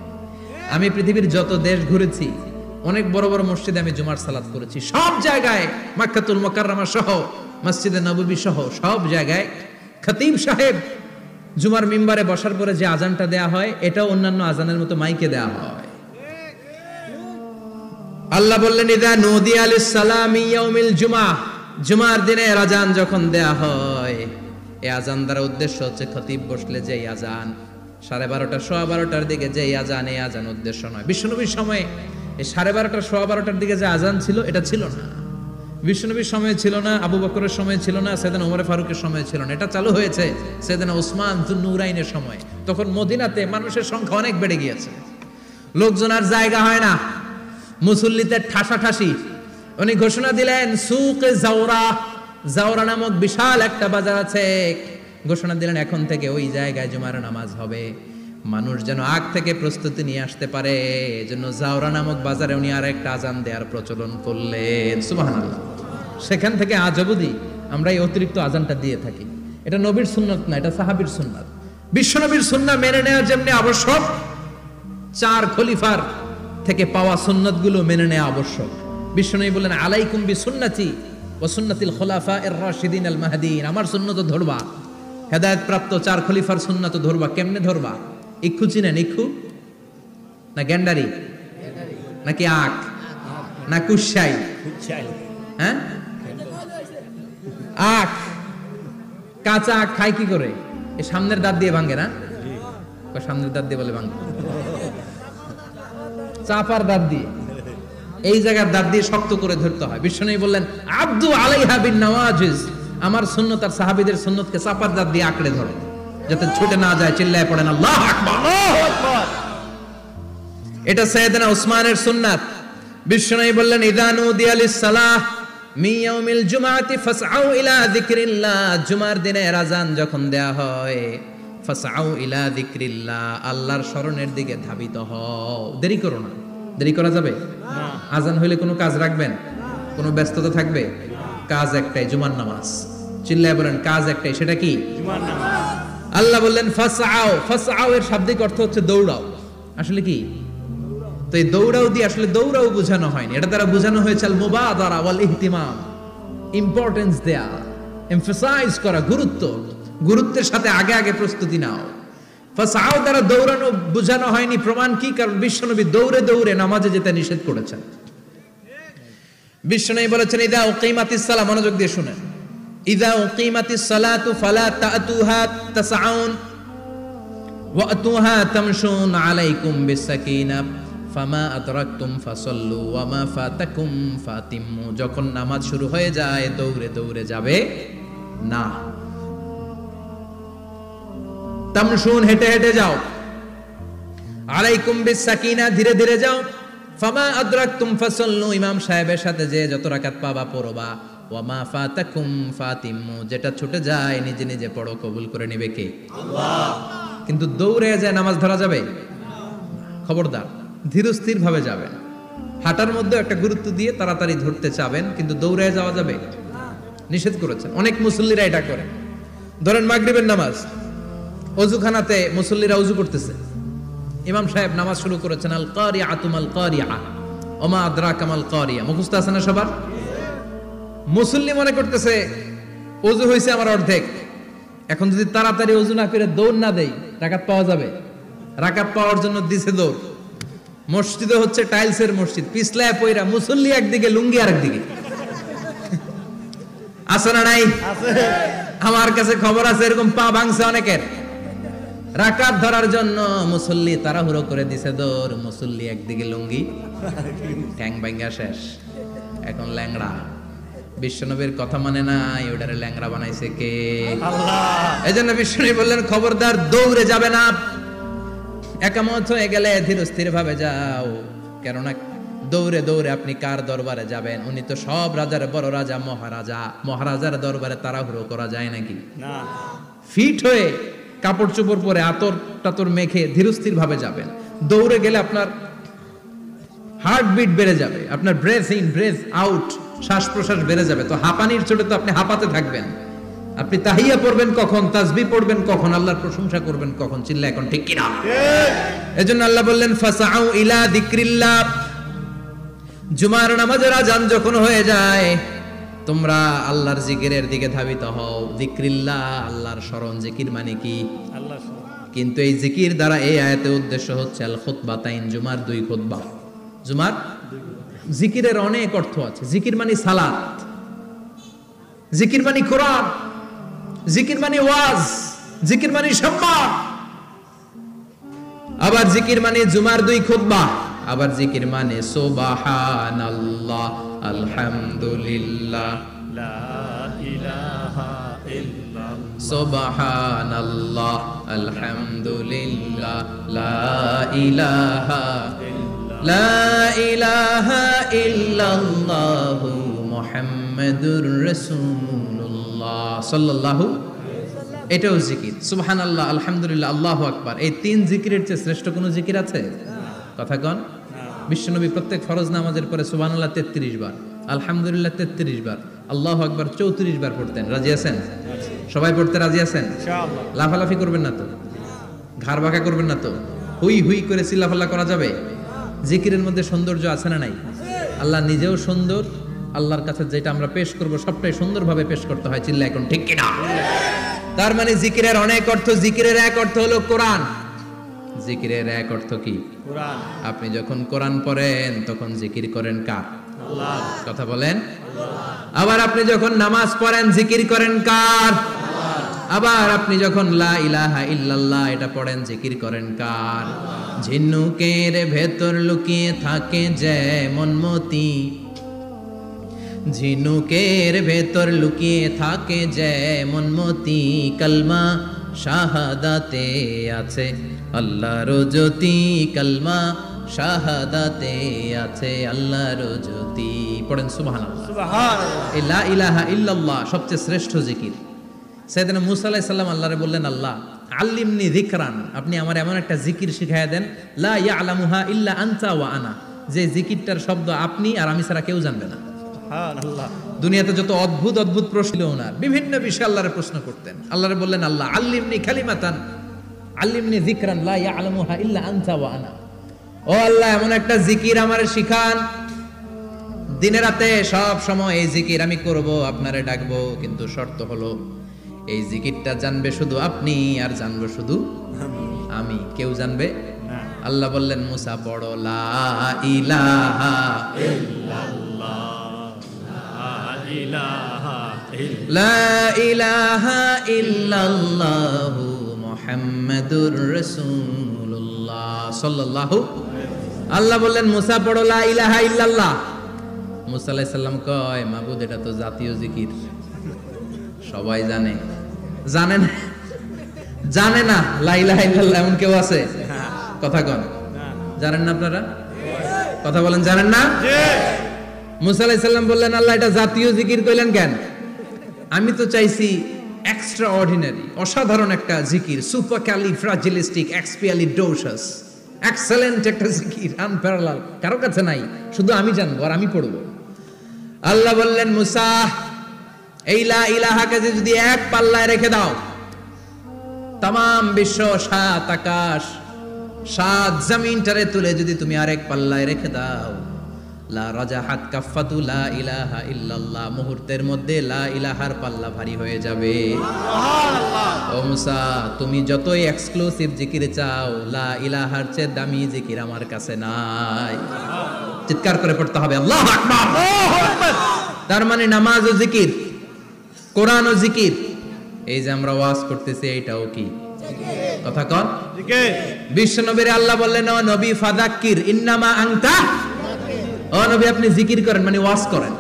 আমি পৃথিবীর যত দেশ ঘুরেছি, অনেক বড় বড় মসজিদে আমি জুমার সালাত করেছি, সব জায়গায় মক্কাতুল মুকাররমা সহ মসজিদে নববী সহ সব জায়গায় খতিব সাহেব জুমার মিম্বারে বসার পরে যে আজানটা দেয়া হয়, এটাও অন্যান্য আজানের মতো মাইকে দেয়া হয়। আল্লাহ বললেন ইযা নুদিয়া লিস-সালামি ইয়াউমিল জুমআ, জুমার দিনে আজান যখন দেয়া হয়, এই আজান দ্বারা উদ্দেশ্য হচ্ছে খতিব বসলে যে আজান 12:30 12:15 দিকে যে আজান, এই আজান উদ্দেশ্য নয়। বিশ্বনবীর সময়ে এই 12:30 12:15 দিকে যে আজান ছিল এটা ছিল না। বিশ্বনবীর সময় ছিল না, আবু বকরের সময় ছিল না, সাইয়েদনা ওমর ফারুকের সময় ছিল না। এটা চালু হয়েছে সাইয়েদনা উসমান যুন্নুরাইনের সময়। তখন মদিনাতে মানুষের সংখ্যা অনেক বেড়ে গিয়েছে, লোকজন আর জায়গা হয় না, মুসল্লিতে ঠাসাঠাসি। উনি ঘোষণা দিলেন সুকে জাওরা, জাওরা নামক বিশাল একটা বাজার আছে, ঘোষণা দিলেন এখন থেকে ওই জায়গায় জুমার নামাজ হবে। মানুষ যেন আগ থেকে প্রস্তুতি নিয়ে আসতে পারে, এজন্য জাওরা নামক বাজারে উনি আর একটা আজান দেওয়ার প্রচলন করলেন। সুবহানাল্লাহ। সেখান থেকে আজ অবধি আমরা এই অতিরিক্ত আজানটা দিয়ে থাকি। এটা নবীর সুন্নাত না, এটা সাহাবীর সুন্নাত। বিশ্বনবীর সুন্নাহ মেনে নেওয়া যেমনি আবশ্যক, 4 খলিফার থেকে পাওয়া সুন্নাতগুলো মেনে নেওয়া আবশ্যক। বিশ্বনবী বলেন আলাইকুম বিসুন্নতি ওয়া সুন্নাতিল খুলাফায়ে রাশিদিন আল মাহদিন, আমার সুন্নাত ধরবা, হেদায়েত প্রাপ্ত 4 খলিফার সুন্নাত ধরবা। কেমনে ধরবা? ইক্ষু চিনেন? ইক্ষু না গ্যান্ডারি নাকি আখ না কুশাই? হ্যাঁ, আখ। কাঁচা আখ খায় কি করে? এই সামনের দাঁত দিয়ে ভাঙে না? সামনের দাঁত দিয়ে বলে ভাঙে, চাপার দাঁত দিয়ে, এই জায়গার দাঁত দিয়ে শক্ত করে ধরতে হয়। বিশ্বনবী বললেন আব্দু আলাইহা বিন নওয়াজিজ, আমার সুন্নাত আর সাহাবীদের সুন্নাতকে চাপার দাঁত দিয়ে আঁকড়ে ধরো যাতে ছুটে না যায়। চিল্লায় পড়েন আল্লাহু আকবার। এটা সাইয়েদনা উসমানের সুন্নাত। বিশ্বনবী বললেন ইযা নুদিয়া লিস-সালাহ মিন ইয়াউমিল জুমআতি ফাসআউ ইলা যিকরিল্লাহ, জুমার দিনে আযান যখন দেয়া হয়, ফাসআউ ইলা যিকরিল্লাহ, আল্লাহর স্মরণের দিকে ধাবিত হও। দেরি করো না। দেরি করা যাবে না। আযান হইলে কোনো কাজ রাখবেন? কোনো ব্যস্ততা থাকবে? কাজ একটাই, জুমার নামাজ। চিল্লায় বলেন কাজ একটাই, সেটা কি? জুমার নামাজ। আল্লাহ বললেন ফাসআউ, ফাসআউ এর শাব্দিক অর্থ হচ্ছে দৌড়াও। আসলে কি? তো এই দৌড়াও দিয়ে আসলে দৌড়াও বোঝানো হয়নি, এটা দ্বারা বোঝানো হয়েছে আল মুবাদারা ওয়াল ইহতিমাম, ইম্পর্টেন্স দেয়া, এমফাসাইজ করা, গুরুত্বের সাথে আগে আগে প্রস্তুতি নাও। ফাসাও দ্বারা দৌড়ানো বোঝানো হয়নি, প্রমাণ কি? কারণ বিশ্বনবী দৌড়ে দৌড়ে নামাজে যেতে নিষেধ করেছেন। বিশ্বনবী বলেছেন ইদা উকিমাতিস সালাহ, মনোযোগ দিয়ে শুনেন, ইদা উকিমাতিস সালাতু ফালা তাতুহা তাসআউন ওয়া আতুহা তামশুন আলাইকুম বিসাকিনাহ ফামা আদরাকতুম ফাসাল্লু ওয়া মা ফাতাকুম ফাতিম্মু। যখন নামাজ শুরু হয়ে যায় দৌড়ে দৌড়ে যাবে না, তামশুন হেঁটে হেঁটে যাও, আলাইকুম বিসাকিনা ধীরে ধীরে যাও, ফামা আদরাকতুম ফাসাল্লু ইমাম সাহেবের সাথে যে যত রাকাত পাবা পড়বা, ওয়া মা ফাতাকুম ফাতিম্মু যেটা ছুটে যায় নিজে নিজে পড়ো, কবুল করে নেবে কে? আল্লাহ। কিন্তু দৌড়ে যায় নামাজ ধরা যাবে? খবরদার, ধীরস্থির ভাবে যাবেন। হাঁটার মধ্যে একটা গুরুত্ব দিয়ে তাড়াতাড়ি ধরতে চাবেন, কিন্তু দৌড়ে যাওয়া যাবে? নিষেধ করেছেন। অনেক মুসল্লিরা এটা করে। ধরেন মাগরিবের নামাজ, অজুখানাতে মুসল্লিরা ওযু করতেছে, ইমাম সাহেব নামাজ শুরু করেছেন, আল কারিআতু মাল কারিআ ওমা আদরাকা মাল কারিআ, মুখস্থ আছে না সবার? মুসল্লি মনে করতেছে ওযু হইছে আমার অর্ধেক, এখন যদি তাড়াতাড়ি ওযু না করে দৌড় না দেই রাকাত পাওয়া যাবে? রাকাত পাওয়ার জন্য দিছে দৌড়। মসজিদে হচ্ছে টাইলসের মসজিদ, পিছলায় পয়রা মুসল্লি একদিকে, লুঙ্গি আরেকদিকে। আছে না নাই? আমার কাছে খবর আছে এরকম পা ভাঙছে অনেকের। রাকাত ধরার জন্য মুসল্লি তাড়াহুড়ো করে দিছে দৌড়, মুসল্লি একদিকে লুঙ্গি, ঠ্যাং ভাঙা শেষ, এখন ল্যাংড়া। বিশ্বনবীর কথা মানে নাই, ওটারে ল্যাংড়া বানাইছে কে? আল্লাহ। এজন্য বিশ্বনবী বললেন খবরদার দৌড়ে যাবে না, একামত হয়ে গেলে ধীরস্থির ভাবে যাও। কেননা দৌড়ে দৌড়ে আপনি কার দরবারে যাবেন? উনি তো সব রাজার বড় রাজা, মহারাজা। মহারাজার দরবারে তাড়াহুড়ো করা যায় নাকি? না। ফিট হয়ে কাপড় চোপড় পরে আতর টাতর মেখে ধীরস্থির ভাবে যাবেন। দৌড়ে গেলে আপনার হার্টবিট বেড়ে যাবে, আপনার ব্রেথ ইন ব্রেথ আউট, শ্বাস প্রশ্বাস বেড়ে যাবে। তো হাঁপানির চোটে তো আপনি হাঁপাতে থাকবেন। আপনি তাহিয়া পড়বেন কখন, তাসবিহ পড়বেন কখন, আল্লাহর প্রশংসা করবেন কখন? চিল্লা এখন ঠিক কিনা? এজন্য আল্লাহ বললেন ফাসাউ ইলা যিকরিল্লাহ, জুমার নামাজের আযান যখন হয়ে যায় তোমরা আল্লাহর জিকিরের দিকে ধাবিত হও। যিকরিল্লাহ, আল্লাহর স্মরণ। জিকির মানে কি? আল্লাহ। কিন্তু এই জিকির দ্বারা এই আয়াতের উদ্দেশ্য হচ্ছে আল খুতবাতাইন, জুমার 2 খুতবা। জুমার জিকিরের অনেক অর্থ আছে। জিকির মানে সালাত, জিকির মানে কোরআন, জিকির মানে ওয়াজ, জিকির মানে সম্মান। আবার জিকির মানে জুমার 2 খুতবা, আবার জিকির মানে সুবহানাল্লাহ, আলহামদুলিল্লাহ, লা ইলাহা ইল্লাল্লাহ, সুবহানাল্লাহ, আলহামদুলিল্লাহ, লা ইলাহা ইল্লাল্লাহ, লা ইলাহা ইল্লাল্লাহ, মুহাম্মাদুর রাসূলুল্লাহ সাল্লাল্লাহু। এটাও জিকির। সুবহানাল্লাহ, আলহামদুলিল্লাহ, আল্লাহু আকবার। এই 3 জিকিরের চেয়ে শ্রেষ্ঠ কোনো জিকির আছে? কথা কন। বিশ্বনবী প্রত্যেক ফরজ নামাজের পরে সুবহানাল্লাহ 33 বার, আলহামদুলিল্লাহ 33 বার, আল্লাহু আকবার 34 বার পড়তেন। রাজি আছেন? সবাই পড়তে রাজি আছেন? ইনশাআল্লাহ। লাফালাফি করবেন না তো? ঘাড় বাঁকা করবেন না তো? হুই হুই করে চিল্লাফাল্লা করা যাবে? জিকিরের মধ্যে সৌন্দর্য আছে না নাই? আল্লাহ নিজেও সুন্দর, আল্লাহর কাছে যেটা আমরা পেশ করব সবটাই সুন্দরভাবে পেশ করতে হয়। চিল্লা এখন ঠিক কিনা? তার মানে জিকিরের অনেক অর্থ। জিকিরের এক অর্থ হলো কোরআন। জিকিরের এক অর্থ কি? কোরআন। আপনি যখন কোরআন পড়েন তখন জিকির করেন কার? আল্লাহ। কথা বলেন। আবার আপনি যখন নামাজ পড়েন জিকির করেন কার? আল্লাহ। আবার আপনি যখন লা ইলাহা ইল্লাল্লাহ এটা পড়েন জিকির করেন কার? ঝিনুকের ভেতর লুকিয়ে থাকে যেমন মতি, ঝিনুকের ভেতর লুকিয়ে থাকে যেমন মতি, কালমা শাহাদাতে আছে আল্লাহর জ্যোতি, কালমা শাহাদাতে আছে আল্লাহর জ্যোতি। পড়েন সুবহানাল্লাহ। সুবহানাল্লাহ। লা ইলাহা ইল্লাল্লাহ সবচেয়ে শ্রেষ্ঠ জিকির। সাইয়েদনা মুসা আলাইহিস সালাম আল্লাহরে বললেন, আল্লাহ আল্লিমনি যিকরান, আপনি আমার এমন একটা জিকির শিখায়া দেন, লা ইয়ালামুহা ইল্লা আনতা ওয়া আনা, যে জিকিরটার শব্দ আপনি আর আমি ছাড়া কেউ জানবে না। সুবহানাল্লাহ। দুনিয়াতে যত অদ্ভুত অদ্ভুত প্রশ্ন ওনার, বিভিন্ন বিষয়ে আল্লাহরে প্রশ্ন করতেন। আল্লাহরে বললেন, আল্লাহ আল্লিমনি কালিমাতান, আল্লিমনি যিকরান লা ইয়ালামুহা ইল্লা আনতা ওয়া আনা, ও আল্লাহ এমন একটা জিকির আমারে শিখান, দিনে রাতে সব সময় এই জিকির আমি করব, আপনারে ডাকবো, কিন্তু শর্ত হলো এই জিকিরটা জানবে শুধু আপনি আর জানবো শুধু আমি, কেউ জানবে না। আল্লাহ বললেন মুসা পড়ো লা ইলাহা ইল্লাল্লাহ, লা ইলাহা ইল্লাল্লাহ, লা ইলাহা ইল্লাল্লাহু মুহাম্মাদুর রাসূলুল্লাহ সাল্লাল্লাহু। আল্লাহ বললেন মুসা পড়ো লা ইলাহা ইল্লাল্লাহ। মুসা আলাইহিস সালাম কয় মাবুদ এটা তো জাতীয় জিকির, সবাই জানে। জানে না, জানে না লা ইলাহা ইল্লাল্লাহ এমন কেউ আছে? কথা কন, জানেন না আপনারা? কথা বলেন, জানেন না? মুসা আলাইহিস সালাম বললেন আল্লাহ এটা জাতীয় জিকির কইলেন কেন? আমি তো চাইছি এক্সট্রা অর্ডিনারি, অসাধারণ একটা জিকির, সুপারক্যালিফ্রাজিলিস্টিক এক্সপিয়ালিডোসাস, এক্সেলেন্ট একটা জিকির, আনপ্যারালাল, কারো কাছে নাই, শুধু আমি জানবো আর আমি পড়বো। আল্লাহ বললেন মুসা এই লা ইলাহাকে যদি এক পাল্লায় রেখে দাও, তামাম বিশ্ব, সাত আকাশ, সাত জমিনটারে তুলে যদি তুমি আরেক পাল্লায় রেখে দাও, লা রাজাহাত কাফাতু লা ইলাহা ইল্লাল্লাহ, মুহূর্তের মধ্যে লা ইলাহার পাল্লা ভারী হয়ে যাবে। ও মুসা তুমি যতই এক্সক্লুসিভ জিকির চাও, লা ইলাহার চেয়ে দামি জিকির আমার কাছে নাই। চিৎকার করে পড়তে হবে আল্লাহু আকবার। তার মানে নামাজ ও জিকির, কোরআন ও জিকির, এই যে আমরা ওয়াজ করতেছি এইটাও কি কথা কন? বিশ্ব নবীর আল্লাহ বললেন ও নবী ফাযাক্কির ইন্নামা আনতা, ও নবী আপনি জিকির করেন মানে ওয়াজ করেন।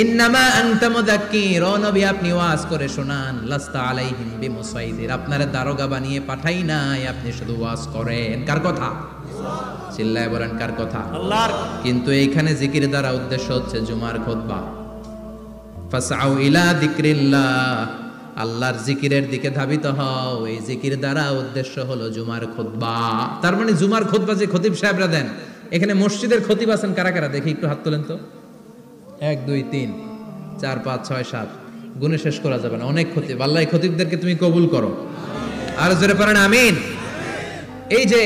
ইন্নামা আনতা মুযাক্কির, ও নবী আপনি ওয়াজ করে শোনান। লাস্তা আলাইহিম বিমুসাইদির, আপনারে দারোগা বানিয়ে পাঠাই নাই, আপনি শুধু ওয়াজ করেন। কার কথা? চিল্লায় বলেন কার কথা? আল্লাহর। কিন্তু এইখানে জিকির দ্বারা উদ্দেশ্য হচ্ছে জুমার খুতবা। ফাসআউ ইলা যিকরিল্লাহ, আল্লাহর জিকিরের দিকে ধাবিত হও, এই জিকির দ্বারা উদ্দেশ্য হলো জুমার খুতবা। তার মানে জুমার খুতবা যে খতিব সাহেবরা দেন, এখানে মসজিদের খতিব আছেন কারা কারা দেখি একটু হাত তোলেন তো। 1 2 3 4 5 6 7, গুণে শেষ করা যাবে না, অনেক খতিব। আল্লাহ এই খতিবদেরকে তুমি কবুল করো, আর জোরে পড়েন আমিন। এই যে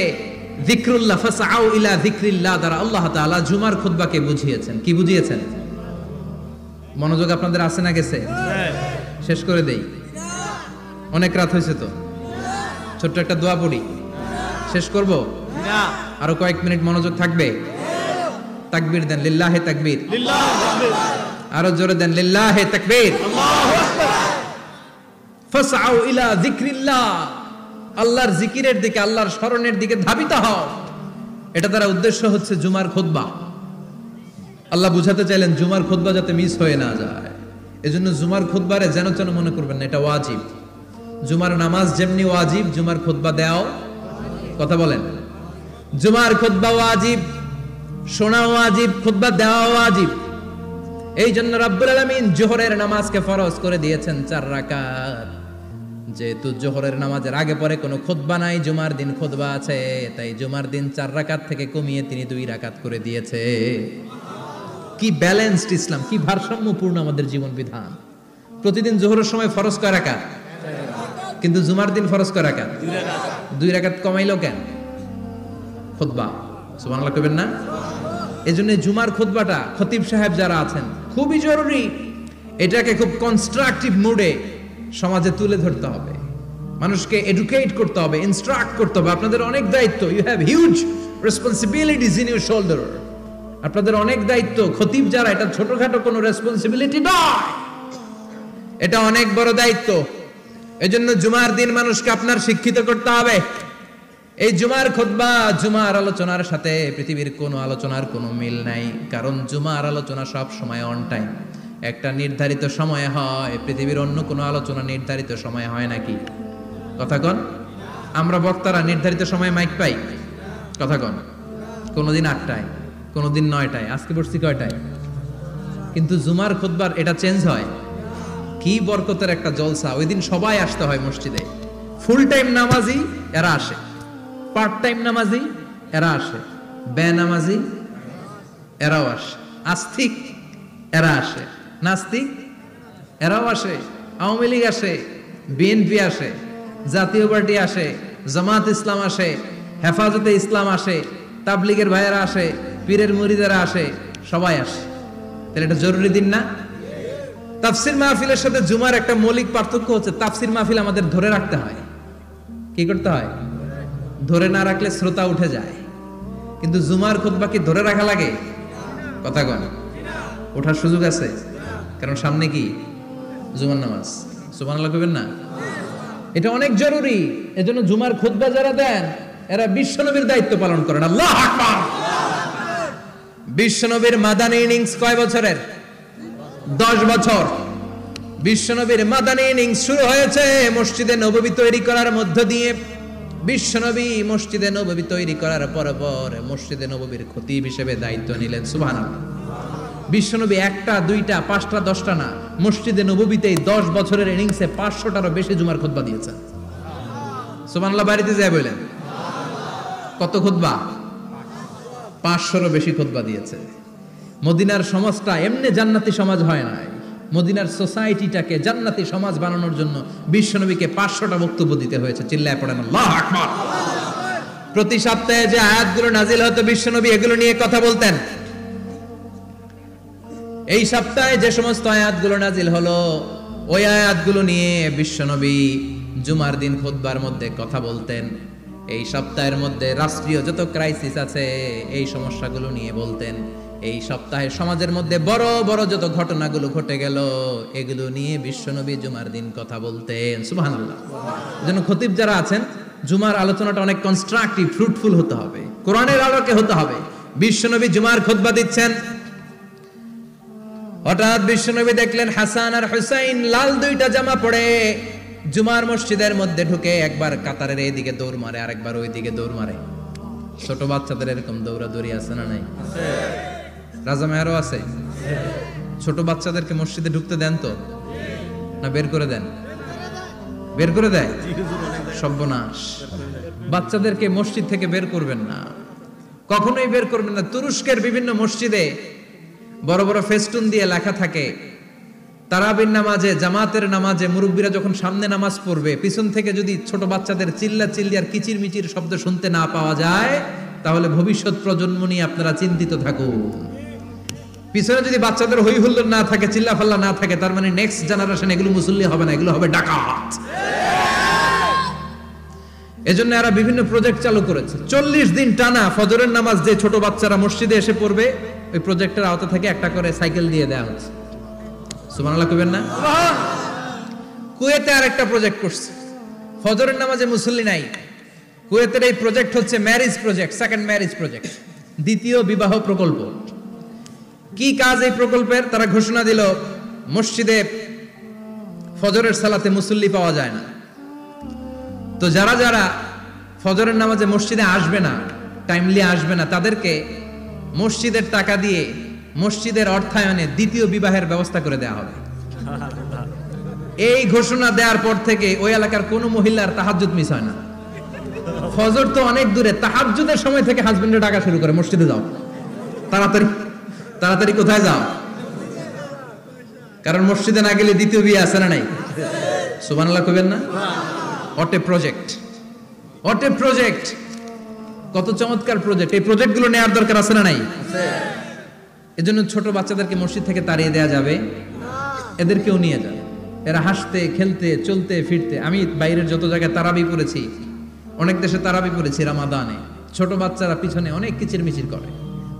যিকরুল্লাহ, ফাসআউ ইলা যিকরিল্লাহ দ্বারা আল্লাহ তাআলা জুমার খুতবাকে বুঝিয়েছেন। কি বুঝিয়েছেন? মনোযোগ আপনাদের আছে না গেছে? শেষ করে দেই, অনেক রাত হয়েছে তো। ছোট্ট একটা দোয়া পড়ি, শেষ করব। না, আরো কয়েক মিনিট মনোযোগ থাকবে। তাকবীর দেন, লিল্লাহে তাকবীর। লিল্লাহি তাকবীর, আরো জোরে দেন, লিল্লাহে তাকবীর। আল্লাহু আকবার। ফাসআউ ইলা যিকরিল্লাহ, আল্লাহর জিকিরের দিকে, আল্লাহর স্মরণের দিকে ধাবিত হও। এটা দ্বারা উদ্দেশ্য হচ্ছে জুমার খুতবা। আল্লাহ বুঝাতে চাইলেন জুমার খুতবা যাতে মিস হয়ে না যায়, এজন্য জুমার খুতবারে যেন যেন মনে করবেন না এটা ওয়াজিব। জুমার নামাজ যেমনি ওয়াজিব, জুমার খুতবা দেওয়াও, কথা বলেন, জুমার খুতবা ওয়াজিব, শোনা ওয়াজিব, খুতবা দেওয়া ওয়াজিব। এই জন্য রাব্বুল আলামিন জোহরের নামাজকে ফরজ করে দিয়েছেন 4 রাকাত। যেহেতু জোহরের নামাজের আগে পরে কোনো খুতবা নাই, জুমার দিন খুতবা আছে, তাই জুমার দিন 4 রাকাত থেকে কমিয়ে তিনি 2 রাকাত করে দিয়েছে। কি ব্যালেন্সড ইসলাম, কি ভারসাম্যপূর্ণ আমাদের জীবন বিধান। প্রতিদিন জোহরের সময় ফরজ কয় রাকাত, কিন্তু জুমার দিন ফরজ কয় রাকাত? 2 রাকাত কমাইলো কেন? খুতবা, সুবহানাল্লাহ কইবেন না? এজন্য জুমার খুতবাটা খতিব সাহেব যারা আছেন খুবই জরুরি। এটাকে খুব কনস্ট্রাকটিভ মুডে সমাজে তুলে ধরতে হবে, মানুষকে এডুকেট করতে হবে, ইনস্ট্রাক্ট করতে হবে। আপনাদের অনেক দায়িত্ব, you have huge responsibilities in your shoulder. আপনাদের অনেক দায়িত্ব। খতিব যারা, এটা ছোটখাটো কোনো রেসপন্সিবিলিটি নয়, এটা অনেক বড় দায়িত্ব। এজন্য জুমার দিন মানুষকে আপনার শিক্ষিত করতে হবে। এই জুমার খুতবা, জুমার আলোচনার সাথে পৃথিবীর কোনো আলোচনার কোনো মিল নাই, কারণ জুমার আলোচনা সব সময় অন টাইম, একটা নির্ধারিত সময়ে হয়। পৃথিবীর অন্য কোনো আলোচনা নির্ধারিত সময়ে হয় নাকি? কথা কন। আমরা বক্তারা নির্ধারিত সময়ে মাইক পাই, কথা কন। কোনোদিন 8টায়, কোনোদিন 9টায়, আজকে বসছি কয়টায়? কিন্তু জুমার খুতবার এটা চেঞ্জ হয়। কি বরকতের একটা জলসা! ওই দিন সবাই আসতে হয় মসজিদে। ফুল টাইম নামাজি এরা আসে, পার্ট টাইম নামাজি এরা আসে, বেনামাজি এরাও আসে, আস্তিক এরা আসে, নাস্তিক এরাও আসে, আওয়ামী লীগ আসে, বিএনপি আসে, জাতীয় পার্টি আসে, জামাত ইসলাম আসে, হেফাজতে ইসলাম আসে, তাবলীগের ভাইয়েরা আসে, পীরের মুরিদেরা আসে, সবাই আসে। তাহলে এটা জরুরি দিন না? তাফসির মাহফিলের সাথে জুমার একটা মৌলিক পার্থক্য হচ্ছে, তাফসির মাহফিল আমাদের ধরে রাখতে হয়। কি করতে হয়? ধরে না রাখলে শ্রোতা উঠে যায়। কিন্তু জুমার খুতবা কি ধরে রাখা লাগে? কথা কন, ওঠার সুযোগ আছে? কারণ সামনে কি জুমার নামাজ। সুবহানাল্লাহ কইবেন না? এটা অনেক জরুরি। এজন্য জুমার খুতবা যারা দেন এরা বিশ্বনবীর দায়িত্ব পালন করেন। আল্লাহু আকবার। বিশ্বনবীর মাদানী ইনিংস কয় বছরের? 10 বছর। বিশ্বনবীর মাদানী ইনিংস শুরু হয়েছে মসজিদে নববী তৈরি করার মধ্য দিয়ে। বিশ্বনবী মসজিদে নববী তৈরি করার পর মসজিদে নববীর খতিব হিসেবে দায়িত্ব নিলেন। সুবহানাল্লাহ। বিশ্বনবী একটা, দুইটা, পাঁচটা, 10টা না, মসজিদে নববীতে 10 বছরের ইনিংসে 500টারও বেশি জুমার খুতবা দিয়েছেন। সুবহানাল্লাহ। বাড়িতে যায় বলেন কত খুতবা? 500রও বেশি খুতবা দিয়েছে। মদিনার সমাজটা এমনি জান্নাতি সমাজ হয় নাই। মদিনার সোসাইটিটাকে জান্নাতি সমাজ বানানোর জন্য বিশ্বনবীকে 500টা বক্তব্য দিতে হয়েছে। চিল্লায় পড়েন আল্লাহু আকবার। প্রতি সপ্তাহে যে আয়াতগুলো নাজিল হতো বিশ্বনবী এগুলো নিয়ে কথা বলতেন। এই সপ্তাহে যে সমস্ত আয়াতগুলো নাজিল হলো ওই আয়াতগুলো নিয়ে বিশ্বনবী জুমার দিন খুতবার মধ্যে কথা বলতেন। এই সপ্তাহের মধ্যে রাষ্ট্রীয় যত ক্রাইসিস আছে এই সমস্যাগুলো নিয়ে বলতেন। এই সপ্তাহে সমাজের মধ্যে বড় বড় যত ঘটনাগুলো ঘটে গেল এগুলো নিয়ে বিশ্বনবী জুমার দিন কথা বলতেন। সুবহানাল্লাহ। যেন খতিব যারা আছেন জুমার আলোচনাটা অনেক কনস্ট্রাকটিভ, ফ্রুটফুল হতে হবে, কোরআনের আলোকে হতে হবে। বিশ্বনবী জুমার খুতবা দিচ্ছেন, হঠাৎ বিশ্বনবী দেখলেন হাসান আর হুসাইন লাল 2টা জামা পরে জুমার মসজিদের মধ্যে ঢুকে একবার কাতারের এইদিকে দৌড় মারে, আরেকবার ওইদিকে দৌড় মারে। ছোট বাচ্চাদের এরকম দৌড়াদৌড়ি আছে না নাই? রাজা মেয়ারও আছে। ছোট বাচ্চাদেরকে মসজিদে ঢুকতে দেন তো না বের করে দেন? বের করে দেয়। সর্বনাশ। বাচ্চাদেরকে মসজিদ থেকে বের করবেন না, কখনোই বের করবেন না। তুরস্কের বিভিন্ন মসজিদে বড় বড় ফেস্টুন দিয়ে লেখা থাকে তারাবির নামাজে, জামাতের নামাজে মুরব্বীরা যখন সামনে নামাজ পড়বে পিছন থেকে যদি ছোট বাচ্চাদের চিল্লা চিল্লি আর কিচির মিচির শব্দ শুনতে না পাওয়া যায় তাহলে ভবিষ্যৎ প্রজন্ম নিয়ে আপনারা চিন্তিত থাকুন। পিছনে যদি বাচ্চাদের হই হুল্লোড় না থাকে, চিল্লা ফাল্লা না থাকে, তার মানে নেক্সট জেনারেশন এগুলো মুসল্লি হবে না, এগুলো হবে ডাকাত। এজন্য এরা বিভিন্ন প্রজেক্ট চালু করেছে। 40 দিন টানা ফজরের নামাজ যে ছোট বাচ্চারা মসজিদে এসে পড়বে ওই প্রজেক্টের আওতা থেকে একটা করে সাইকেল দিয়ে দেওয়া হচ্ছে। সুবহানাল্লাহ কইবেন না? কুয়েতে আরেকটা প্রজেক্ট করছে, ফজরের নামাজে মুসল্লি নাই। কুয়েতের এই প্রজেক্ট হচ্ছে marriage project, second marriage project, দ্বিতীয় বিবাহ প্রকল্প। কি কাজ এই প্রকল্পের? তারা ঘোষণা দিল মসজিদে ফজরের সালাতে মুসল্লি পাওয়া যায় না, তো যারা যারা ফজরের নামাজে মসজিদে আসবে না, টাইমলি আসবে না, তাদেরকে মসজিদের টাকা দিয়ে মসজিদের অর্থায়নে দ্বিতীয় বিবাহের ব্যবস্থা করে দেওয়া হবে। এই ঘোষণা দেওয়ার পর থেকে ওই এলাকার কোন মহিলার তাহাজ্জুদ মিস হয় না। ফজর তো অনেক দূরে, তাহাজ্জুদের সময় থেকে হাজবেন্ডের ডাকা শুরু করে মসজিদে যাও, তাড়াতাড়ি তাড়াতাড়ি কোথায় যাও, কারণ মসজিদে না গেলে দ্বিতীয় বিয়ে আছে না নাই? সুবহানাল্লাহ কইবেন না? What a project, what a project, কত চমৎকার প্রজেক্ট। এই প্রজেক্টগুলো নেওয়ার দরকার আছে না নাই? এজন্য ছোট বাচ্চাদেরকে মসজিদ থেকে তাড়িয়ে দেওয়া যাবে, এদেরকেও নিয়ে যাবে। এরা হাসতে খেলতে চলতে ফিরতে। আমি বাইরের যত জায়গায় তারাবি পড়েছি, অনেক দেশে তারাবি পড়েছি রামাদানে, ছোট বাচ্চারা পিছনে অনেক কিচির মিচির করে।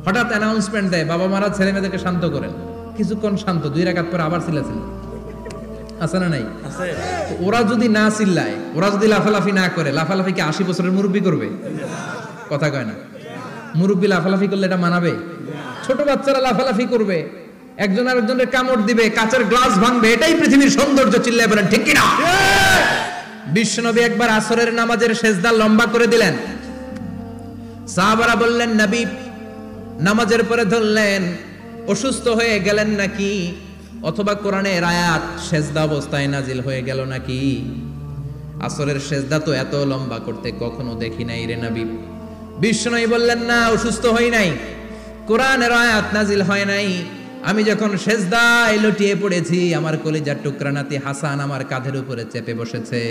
হঠাৎ অ্যানাউন্সমেন্ট দেয় বাবা মারা ছেলে মেয়েদেরকে শান্ত করেন, কিছুক্ষণ শান্ত, 2 রাকাত পরে আবার চিল্লাচিল্লি আছে না নাই? ওরা যদি না চিল্লায়, ওরা যদি লাফালাফি না করে, লাফালাফি কি 80 বছরের মুরব্বী করবে? কথা কয় না। মুরব্বী লাফালাফি করলে এটা মানাবে? ছোট বাচ্চারা লাফালাফি করবে, একজন আরেকজনের কামড় দিবে, কাঁচের গ্লাস ভাঙবে, এটাই পৃথিবীর সৌন্দর্য। চিল্লায় বলেন ঠিক কিনা? বিশ্বনবী একবার আসরের নামাজের সেজদা লম্বা করে দিলেন। সাহাবারা বললেন নবী নামাজের পরে ধরলেন অসুস্থ হয়ে গেলেন নাকি, অথবা কোরআনের আয়াত সেজদা অবস্থায় নাজিল হয়ে গেল নাকি? আসরের সেজদা তো এত লম্বা করতে কখনো দেখি নাই রে নবী। বিশ্বনবী বললেন না, অসুস্থ হই নাই, কোরআনের আয়াত নাজিল হয় নাই। আমি যখন সেজদায় লুটিয়ে পড়েছি আমার কলিজার টুকরা নাতি হাসান আমার কাঁধের উপরে চেপে বসেছে।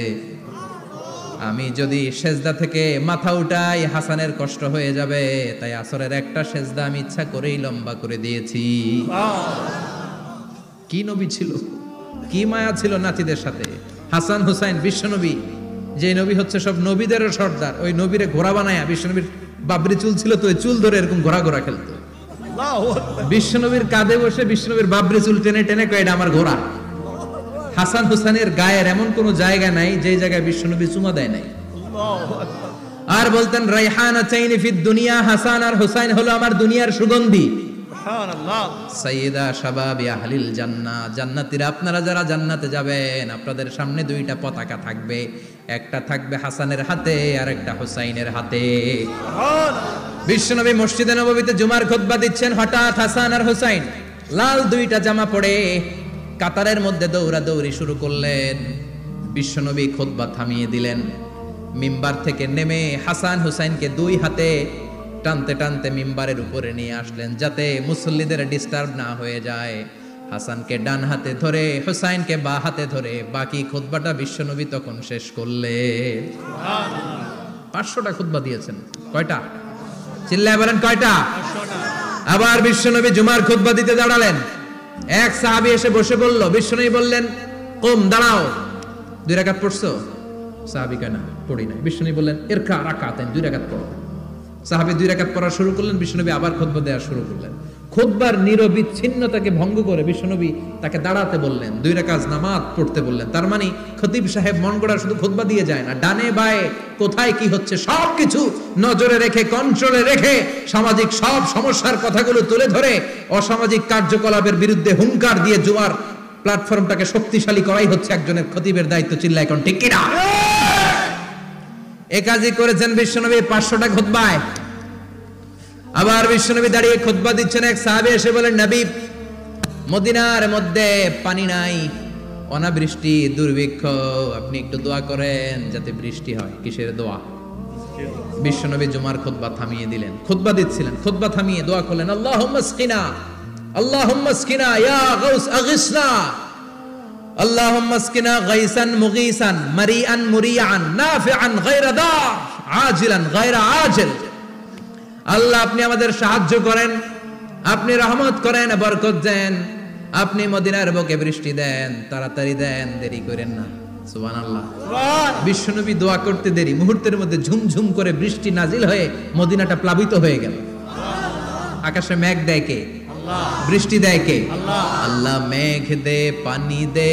আমি যদি সেজদা থেকে মাথা উঠাই হাসানের কষ্ট হয়ে যাবে, তাই আসরের একটা সেজদা আমি ইচ্ছা করেই লম্বা করে দিয়েছি। কি নবী ছিল, কি মায়া ছিল নাতিদের সাথে। হাসান হুসাইন বিশ্বনবী, যে নবী হচ্ছে সব নবীদেরও সর্দার, ওই নবীরে ঘোড়া বানায়া, বিশ্বনবীর বাবরি চুল ছিল তো ওই চুল ধরে এরকম ঘোড়া ঘোড়া খেলতো। বিশ্বনবীর কাঁধে বসে বিশ্বনবীর বাবরি চুল টেনে টেনে কয় এটা আমার ঘোড়া। হাসান হুসাইনের গায়ের এমন কোন জায়গা নাই যে জায়গায় বিশ্বনবী চুমা দেয় নাই। আর বলতেন রাইহানা চাইনি ফিদ দুনিয়া, হাসান আর হুসাইন হলো আমার দুনিয়ার সুগন্ধি। সুবহানাল্লাহ। সাইয়্যিদা শাবাবি আহলিল জান্নাহ, জান্নাতীরা আপনারা যারা জান্নাতে যাবেন আপনাদের সামনে দুইটা পতাকা থাকবে, একটা থাকবে হাসানের হাতে আর একটা হুসাইনের হাতে। বিশ্বনবী মসজিদে নববীতে জুমার খুতবা দিচ্ছেন, হঠাৎ হাসান আর হুসাইন লাল দুইটা জামা পরে কাতারের মধ্যে দৌড়াদৌড়ি শুরু করলেন। বিশ্বনবী খুতবা থামিয়ে দিলেন, মিম্বার থেকে নেমে হাসান হুসাইনকে দুই হাতে টানতে টানতে মিম্বারের উপরে নিয়ে আসলেন যাতে মুসল্লিদের ডিস্টার্ব না হয়ে যায়। হাসানকে ডান হাতে ধরে হুসাইনকে বা হাতে ধরে বাকি খুতবাটা বিশ্বনবী তখন শেষ করলেন। 500টা খুতবা দিয়েছেন। কয়টা? চিল্লায় বলেন কয়টা? আবার বিশ্বনবী জুমার খুতবা দিতে দাঁড়ালেন। এক সাহাবী এসে বসে বলল, বিশ্বনবী বললেন কুম, দাঁড়াও, 2 রাকাত পড়ছো? সাহাবী কয় না, পড়ি নাই। বিশ্বনবী বললেন ইরকা রাকাতাইন, 2 রাকাত পড়ো। সাহাবী 2 রাকাত পড়া শুরু করলেন, বিশ্বনবী আবার খুতবা দেওয়া শুরু করলেন। খুতবার নিরবিচ্ছিন্নতাকে ভঙ্গ করে বিশ্বনবী তাকে দাঁড়াতে বললেন, 2 রাকাত নামাজ পড়তে বললেন। তার মানে খতিব সাহেব মন গড়া শুধু খুতবা দিয়ে যায় না, ডানে বায়ে কোথায় কি হচ্ছে সবকিছু নজরে রেখে, কন্ট্রোলে রেখে, সামাজিক সব সমস্যার কথাগুলো তুলে ধরে অসামাজিক কার্যকলাপের বিরুদ্ধে হুঙ্কার দিয়ে জুমার প্ল্যাটফর্মটাকে শক্তিশালী করাই হচ্ছে একজনের খতিবের দায়িত্ব। চিল্লায় এখন ঠিক কিনা? এ কাজই করেছেন বিশ্বনবী 500টা খুতবায়। আবার বিশ্বনবী দাঁড়িয়ে খুতবা দিচ্ছেন, এক সাহাবী এসে বলেন, নবী মদিনার মধ্যে পানি নাই, অনাবৃষ্টি, দুর্ভিক্ষ, আপনি একটু দোয়া করেন যাতে বৃষ্টি হয়। কিসের দোয়া? বিশ্বনবী জুমার খুতবা থামিয়ে দিলেন, খুতবা দিচ্ছিলেন, খুতবা থামিয়ে দোয়া করলেন, আল্লাহুম্মা আসকিনা, আল্লাহুম্মা আসকিনা ইয়া গাউস আগিসনা, আল্লাহুম্মা আসকিনা গাইসান মুগীসান মারিআন মুরিআন নাফিআন গায়রা দার আজিলান গায়রা আজিল। আল্লাহ আপনি আমাদের সাহায্য করেন, আপনি রহমত করেন, বরকত দেন, আপনি মদিনার বুকে বৃষ্টি দেন, তাড়াতাড়ি দেন, দেরি করেন না। সুবহানাল্লাহ। বিশ্বনবী দোয়া করতে দেরি, মুহূর্তের মধ্যে ঝুমঝুম করে বৃষ্টি নাজিল হয়ে মদিনাটা প্লাবিত হয়ে গেল। আকাশে মেঘ দেয় কে? বৃষ্টি দেয় কে? আল্লাহ মেঘ দে, পানি দে,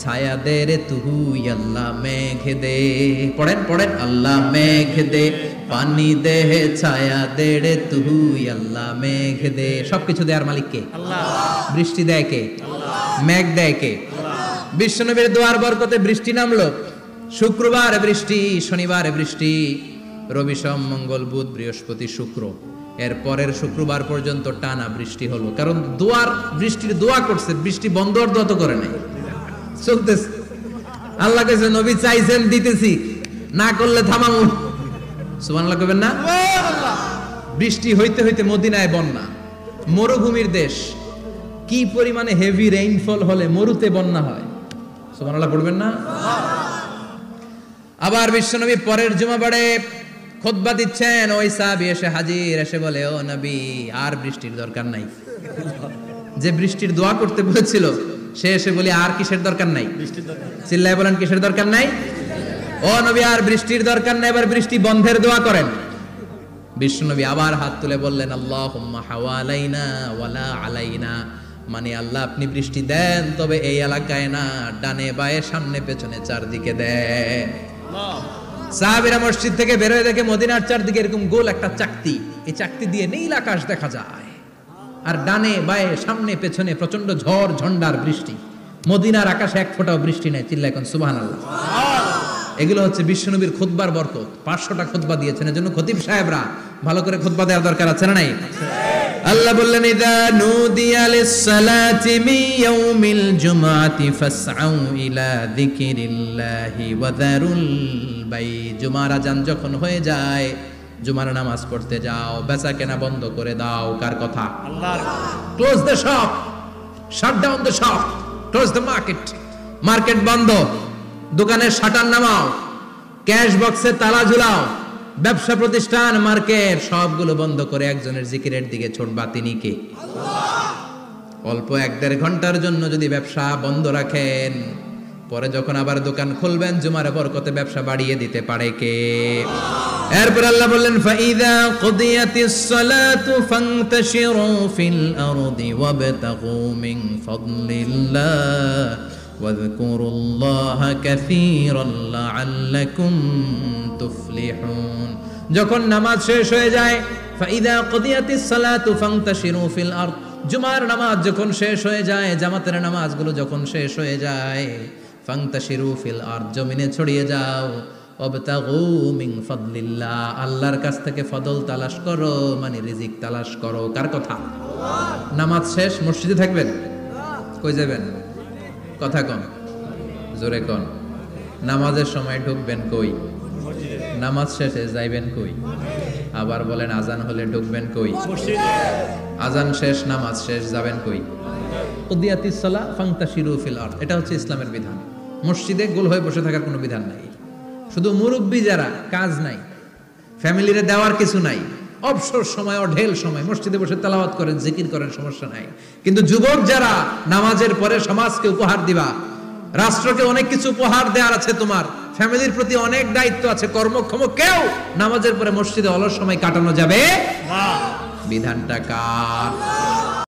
ছায়া দে রে তুই, আল্লাহ মেঘ দে। পড়েন পড়েন, আল্লাহ মেঘ দে, পানি দে, ছায়া দে রে তুই, আল্লাহ মেঘ দে। সবকিছু দেয়ার মালিক কে? আল্লাহ। বৃষ্টি দেয় কে? আল্লাহ। মেঘ দেয় কে? বিশ্বনবীর দোয়ার বরকতে বৃষ্টি নামলো। শুক্রবার বৃষ্টি, শনিবার বৃষ্টি, রবি সোম মঙ্গল বুধ বৃহস্পতি শুক্র, এর পরের শুক্রবার পর্যন্ত টানা বৃষ্টি হলো। কারণ দোয়ার বৃষ্টির দোয়া করছে, বৃষ্টি বন্ধ আর দোয়া তো করে নাই, চলতেছে। আল্লাহ কাছে নবী চাইছেন, দিতেছি, না করলে থামামু। সুবহানাল্লাহ কইবেন না? বৃষ্টি হইতে হইতে মদিনায় বন্যা, মরুভূমির দেশ, কি পরিমাণে হেভি রেইনফল হলে মরুতে বন্যা হয়। সুবহানাল্লাহ পড়বেন না? আবার বিশ্বনবী পরের জুমাবারে খুতবা দিচ্ছেন, ওই সাহাবী এসে হাজির, এসে বলে, ও নবী আর বৃষ্টির দরকার নাই। যে বৃষ্টির দোয়া করতে বলেছিল সে এসে বলে আর কিসের দরকার নাই? চিল্লায় বলেন কিসের দরকার নাই? ও নবী আর বৃষ্টির দরকার নাই, এবার বৃষ্টি বন্ধের দোয়া করেন। বিশ্বনবী আবার হাত তুলে বললেন, আল্লাহুম্মা হাওয়ালাইনা ওয়ালা আলাইনা, মানে আল্লাহ আপনি বৃষ্টি দেন, তবে এই এলাকায় না, ডানে বায়ে সামনে পেছনে চারদিকে দেন। সাহাবীরা মসজিদ থেকে বের হয়ে দেখে মদিনার চারদিকে এরকম গোল একটা চাকতি, এই চাকতি দিয়ে নীল আকাশ দেখা যায়, আর ডানে বায়ে সামনে পেছনে প্রচন্ড ঝড় ঝন্ডার বৃষ্টি। মদিনার আকাশে এক ফোঁটাও বৃষ্টি নেই। চিল্লায় এখন সুবহানাল্লাহ। এগুলো হচ্ছে বিশ্বনবীর খুতবার বরকত। 500টা খুতবা দিয়েছেন, এজন্য খতিব সাহেবরা ভালো করে খুতবা দেওয়ার দরকার আছে না নাই? আল্লাহ বললেন, ইযা নুদিয়া লিস-সালাতি মিন ইয়াউমিল জুমআতি ফাসআউ ইলা যিকিরিল্লাহি ওয়া যারুল বাই। জুমার আযান যখন হয়ে যায়, জুমার নামাজ পড়তে যাও, বেচা কেনা বন্ধ করে দাও। কার কথা? আল্লাহর। Close the shop, shut down the shop, close the market. Market বন্ধ, দোকানের শাটার নামাও, ক্যাশ বক্সে তালা ঝুলাও, ব্যবসা প্রতিষ্ঠান মার্কেট সবগুলো বন্ধ করে একজনের জিকিরের দিকে ছোটবা, তিনি কে? অল্প 1-1.5 ঘন্টার জন্য যদি ব্যবসা বন্ধ রাখেন, পরে যখন আবার দোকান খুলবেন জুমার বরকতে ব্যবসা বাড়িয়ে দিতে পারে কে? এরপর আল্লাহ বললেন ফাইদা কুদিয়াতিস সালাতু ফান্তাশিরু ফিল আরদি ওয়াবতাগু মিন ফাদলিল্লাহ ওয়াযকুরুল্লাহা কাসীরান লাআল্লাকুম তুফলিহুন। যখন নামাজ শেষ হয়ে যায়, ফাইদা কুদিয়াতিস সালাতু ফান্তাশিরু ফিল আরদ, জুমার নামাজ যখন শেষ হয়ে যায়, জামাতের নামাজগুলো যখন শেষ হয়ে যায়, ফান্তাশিরু ফিল আরদ, জমিনে ছড়িয়ে যাও, ওয়াবতাগু মিন ফাদলিল্লাহ, আল্লাহর কাছ থেকে ফদল তালাশ করো, মানে রিজিক তালাশ করো। কার কথা? নামাজ শেষ মসজিদে থাকবেন? কই যাবেন? কথা কন, জোরে কন। নামাজের সময় ঢুকবেন কই? নামাজ শেষে যাইবেন কই? আবার বলেন আজান হলে ঢুকবেন কই? আজান শেষ, নামাজ শেষ, যাবেন কই? কুদিয়াতিস সালাহ ফান্তাশিরু ফিল আরদ, এটা হচ্ছে ইসলামের বিধান। মসজিদে গোল হয়ে বসে থাকার কোনো বিধান নাই। শুধু মুরব্বী যারা, কাজ নাই, ফ্যামিলিরে দেওয়ার কিছু নাই, অবসর সময় অঢেল সময় মসজিদে বসে তেলাওয়াত করেন, জিকির করেন, সমস্যা নাই। কিন্তু যুবক যারা, নামাজের পরে সমাজকে উপহার দিবা, রাষ্ট্রকে অনেক কিছু উপহার দেওয়ার আছে, তোমার ফ্যামিলির প্রতি অনেক দায়িত্ব আছে, কর্মক্ষম কেউ নামাজের পরে মসজিদে অলস সময় কাটানো যাবে না। বিধানটা কার?